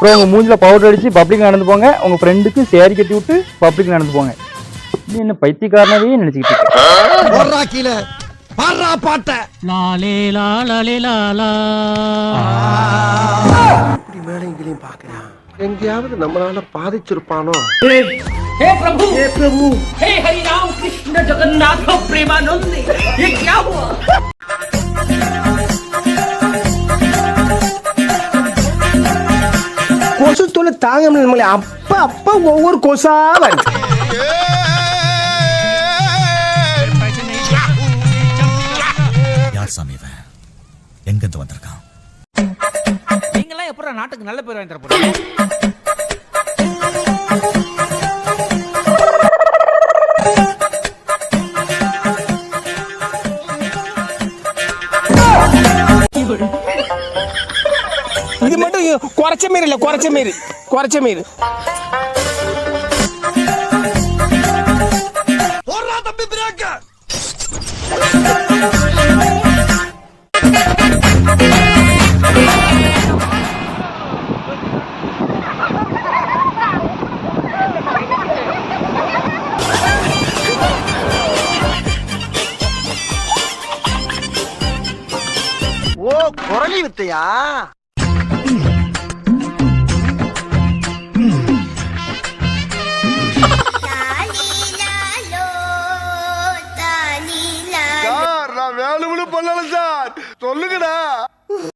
அப்புறம் உங்க மூஞ்சில பவுடர் அடிச்சு பப்ளிக் நடந்து போங்க. உங்க ஃப்ரெண்டுக்கு சேரி கட்டி விட்டு பப்ளிக் நடந்து போங்க. நீ என்ன பைத்தியக்காரனாவே நினைச்சுக்கிட்டு இருக்க? லாலே லாலே லாலா இப்படி மேலைங்களையும் பாக்குறான். எங்கேயாவது நம்மளால பாதிச்சிருப்பானோ? हे प्रभु हे हरि राम कृष्ण जगन्नाथ प्रेमानंद ये क्या हुआ? கொசு தொலை தாங்க முடியல. அப்ப அப்ப ஒவ்வொரு கொசா வருது. யார் சாமி இவன்? எங்கிருந்து வந்திருக்கான்? நீங்களாம் எப்பற நாட்டுக்கு நல்ல பேர் வாங்கி தர போறீங்க? இது மட்டும் குறைச்ச மீறி இல்ல, குறைச்ச மீறி. ஓ, குரலி வித்தையா? வேலுமனு பண்ணல சார், சொல்லுங்கடா.